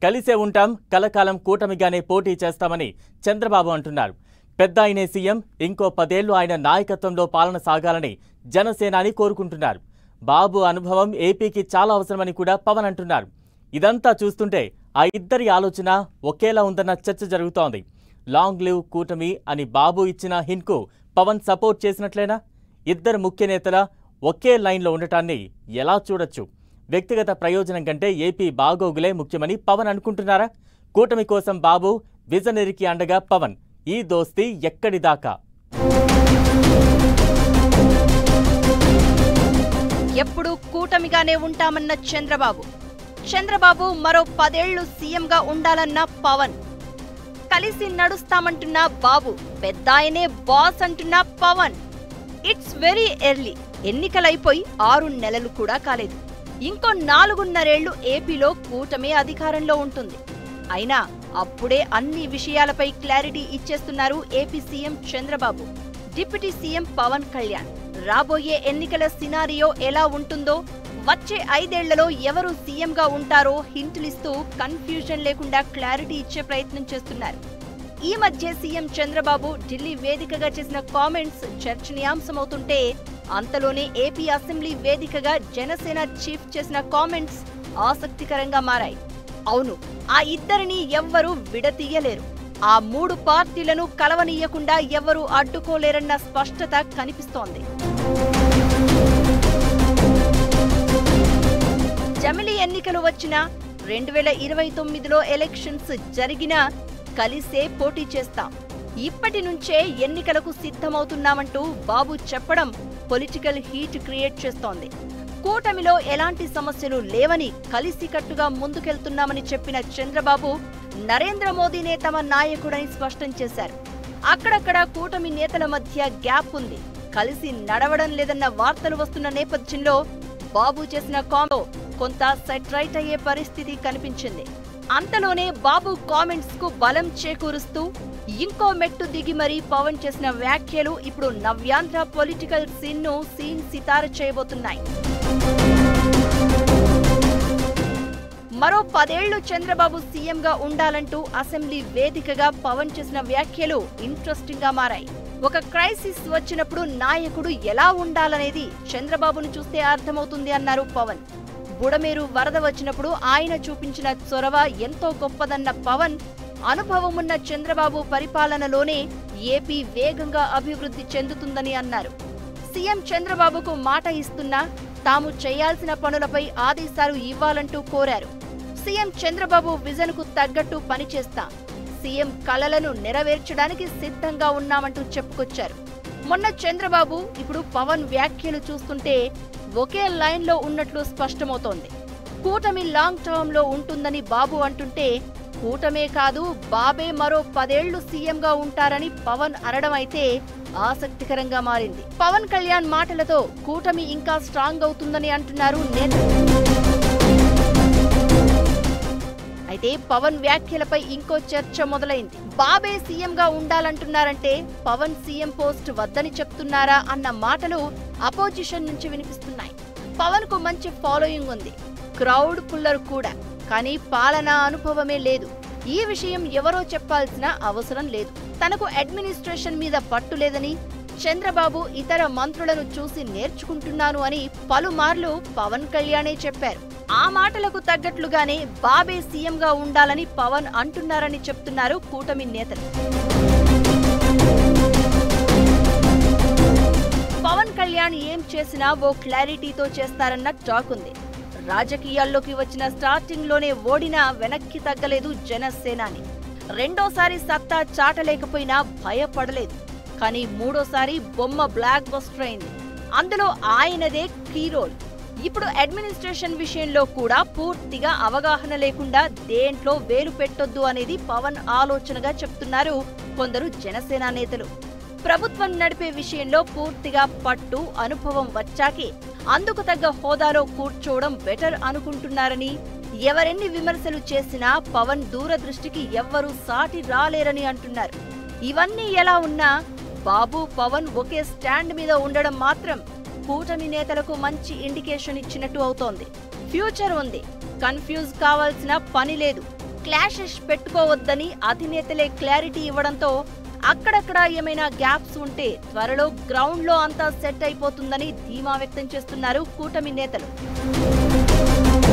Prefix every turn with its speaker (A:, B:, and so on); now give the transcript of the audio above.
A: కలిసే ఉంటాం, కలకాలం కూటమిగానే పోటీ చేస్తామని చంద్రబాబు అంటున్నారు. పెద్ద ఆయనే సీఎం, ఇంకో 10 ఏళ్లు ఆయన నాయకత్వంలో పాలన సాగాలని జనసేనాని కోరుకుంటున్నారు. బాబు అనుభవం ఏపీకి చాలా అవసరమని కూడా పవన్ అంటున్నారు. ఇదంతా చూస్తుంటే ఆ ఇద్దరి ఆలోచన ఒకేలా ఉందన్న చర్చ జరుగుతోంది. లాంగ్ లివ్ కూటమి అని బాబు ఇచ్చిన హింట్కు పవన్ సపోర్ట్ చేసినట్లేనా? ఇద్దరు ముఖ్య నేతల ఒకే లైన్లో ఉండటాన్ని ఎలా చూడొచ్చు? వ్యక్తిగత ప్రయోజనం కంటే ఏపీ బాగోగులే ముఖ్యమని పవన్ అనుకుంటున్నారా? కూటమి కోసం బాబు, విజనరీకి అండగా పవన్. ఈ దోస్తీ ఎక్కడిదాకా?
B: ఎప్పుడు కూటమిగానే ఉంటామన్న చంద్రబాబు మరో 10 ఏళ్లు సీఎంగా ఉండాలన్న పవన్. కలిసి నడుస్తామంటున్న బాబు, పెద్దాయనే బాస్ అంటున్న పవన్. It's very early. ఎన్నికలైపోయి 6 నెలలు కూడా కాలేదు. ఇంకో 4.5 ఏళ్లు ఏపీలో కూటమి అధికారంలో ఉంటుంది. అయినా అప్పుడే అన్ని విషయాలపై క్లారిటీ ఇచ్చేస్తున్నారు AP CM Chandrababu, deputy CM Pawan Kalyan. రాబోయే ఎన్నికల సినారియో ఎలా ఉంటుందో, వచ్చే 5 ఏళ్లలో ఎవరు సీఎంగా ఉంటారో హింటులిస్తూ కన్ఫ్యూజన్ లేకుండా క్లారిటీ ఇచ్చే ప్రయత్నం చేస్తున్నారు. ఈ మధ్య సీఎం చంద్రబాబు ఢిల్లీ వేదికగా చేసిన కామెంట్స్ చర్చనీయాంశమవుతుంటే, అంతలోనే ఏపీ అసెంబ్లీ వేదికగా జనసేన చీఫ్ చేసిన కామెంట్స్ ఆసక్తికరంగా మారాయి. అవును, ఆ ఇద్దరిని ఎవ్వరూ విడతీయలేరు. ఆ 3 పార్టీలను కలవనీయకుండా ఎవ్వరూ అడ్డుకోలేరన్న స్పష్టత కనిపిస్తోంది. జమిలీ ఎన్నికలు వచ్చినా, 2029లో ఎలక్షన్స్ జరిగినా కలిసే పోటీ చేస్తాం, ఇప్పటి నుంచే ఎన్నికలకు సిద్ధమవుతున్నామంటూ బాబు చెప్పడం పొలిటికల్ హీట్ క్రియేట్ చేస్తోంది. కూటమిలో ఎలాంటి సమస్యలు లేవని, కలిసికట్టుగా ముందుకెళ్తున్నామని చెప్పిన చంద్రబాబు నరేంద్ర మోదీనే తమ నాయకుడని స్పష్టం చేశారు. అక్కడక్కడ కూటమి నేతల మధ్య గ్యాప్ ఉంది, కలిసి నడవడం లేదన్న వార్తలు వస్తున్న నేపథ్యంలో బాబు చేసిన కామెంట్తో కొంత సెటరైట్ అయ్యే పరిస్థితి కనిపించింది. అంతలోనే బాబు కామెంట్స్ కు బలం చేకూరుస్తూ ఇంకో మెట్టు దిగి మరీ పవన్ చేసిన వ్యాఖ్యలు ఇప్పుడు నవ్యాంధ్ర పొలిటికల్ సీన్ సితార చేయబోతున్నాయి. మరో 10 ఏళ్లు చంద్రబాబు సీఎంగా ఉండాలంటూ అసెంబ్లీ వేదికగా పవన్ చేసిన వ్యాఖ్యలు ఇంట్రెస్టింగ్ గా మారాయి. ఒక క్రైసిస్ వచ్చినప్పుడు నాయకుడు ఎలా ఉండాలనేది చంద్రబాబును చూస్తే అర్థమవుతుంది అన్నారు పవన్. బుడమేరు వరద వచ్చినప్పుడు ఆయన చూపించిన చొరవ ఎంతో గొప్పదన్న పవన్, అనుభవమున్న చంద్రబాబు పరిపాలనలోనే ఏపీ వేగంగా అభివృద్ధి చెందుతుందని అన్నారు. సీఎం చంద్రబాబుకు మాట ఇస్తున్నా తాము చేయాల్సిన పనులపై ఆదేశాలు ఇవ్వాలంటూ కోరారు. సీఎం చంద్రబాబు విజన్ కు తగ్గట్టు పనిచేస్తాం, సీఎం కలలను నెరవేర్చడానికి సిద్ధంగా ఉన్నామంటూ చెప్పుకొచ్చారు. మొన్న చంద్రబాబు, ఇప్పుడు పవన్ వ్యాఖ్యలు చూస్తుంటే ఒకే లైన్ లో ఉన్నట్లు స్పష్టమవుతోంది. కూటమి లాంగ్ టర్మ్ లో ఉంటుందని బాబు అంటుంటే, కూటమే కాదు బాబే మరో 10 ఏళ్లు సీఎంగా ఉంటారని పవన్ అనడం అయితే ఆసక్తికరంగా మారింది. పవన్ కళ్యాణ్ మాటలతో కూటమి ఇంకా స్ట్రాంగ్ అవుతుందని అంటున్నారు నేతలు. అయితే పవన్ వ్యాఖ్యలపై ఇంకో చర్చ మొదలైంది. బాబే సీఎంగా ఉండాలంటున్నారంటే పవన్ సీఎం పోస్ట్ వద్దని చెప్తున్నారా అన్న మాటలు అపోజిషన్ నుంచి వినిపిస్తున్నాయి. పవన్ కు మంచి ఫాలోయింగ్ ఉంది, క్రౌడ్ పుల్లర్ కూడా, కానీ పాలనా అనుభవమే లేదు. ఈ విషయం ఎవరో చెప్పాల్సిన అవసరం లేదు. తనకు అడ్మినిస్ట్రేషన్ మీద పట్టు లేదని, చంద్రబాబు ఇతర మంత్రులను చూసి నేర్చుకుంటున్నాను అని పలుమార్లు పవన్ కళ్యాణే చెప్పారు. ఆ మాటలకు తగ్గట్లుగానే బాబే సీఎంగా ఉండాలని పవన్ అంటున్నారని చెప్తున్నారు కూటమి నేతలు. పవన్ కళ్యాణ్ ఏం చేసినా ఓ క్లారిటీతో చేస్తారన్న టాక్ ఉంది. రాజకీయాల్లోకి వచ్చిన స్టార్టింగ్ లోనే ఓడినా వెనక్కి తగ్గలేదు జనసేనాని. రెండోసారి సత్తా చాటలేకపోయినా భయపడలేదు. కానీ మూడోసారి బొమ్మ బ్లాక్ బస్టర్ అయింది. అందులో ఆయనదే కీ రోల్. ఇప్పుడు అడ్మినిస్ట్రేషన్ విషయంలో కూడా పూర్తిగా అవగాహన లేకుండా దేంట్లో వేలు పెట్టొద్దు అనేది పవన్ ఆలోచనగా చెప్తున్నారు కొందరు జనసేన నేతలు. ప్రభుత్వం నడిపే విషయంలో పూర్తిగా పట్టు, అనుభవం వచ్చాకే అందుకు తగ్గ హోదాలో కూర్చోవడం బెటర్ అనుకుంటున్నారని, ఎవరెన్ని విమర్శలు చేసినా పవన్ దూరదృష్టికి ఎవ్వరూ సాటి రాలేరని అంటున్నారు. ఇవన్నీ ఎలా ఉన్నా బాబు, పవన్ ఒకే స్టాండ్ మీద ఉండడం మాత్రం కూటమి నేతలకు మంచి ఇండికేషన్ ఇచ్చినట్టు అవుతోంది. ఫ్యూచర్ ఉంది, కన్ఫ్యూజ్ కావాల్సిన పని లేదు. క్లాషెస్ పెట్టుకోవద్దని అధినేతలే క్లారిటీ ఇవ్వడంతో అక్కడక్కడ ఏమైనా గ్యాప్స్ ఉంటే త్వరలో గ్రౌండ్లో అంతా సెట్ అయిపోతుందని ధీమా వ్యక్తం చేస్తున్నారు కూటమి నేతలు.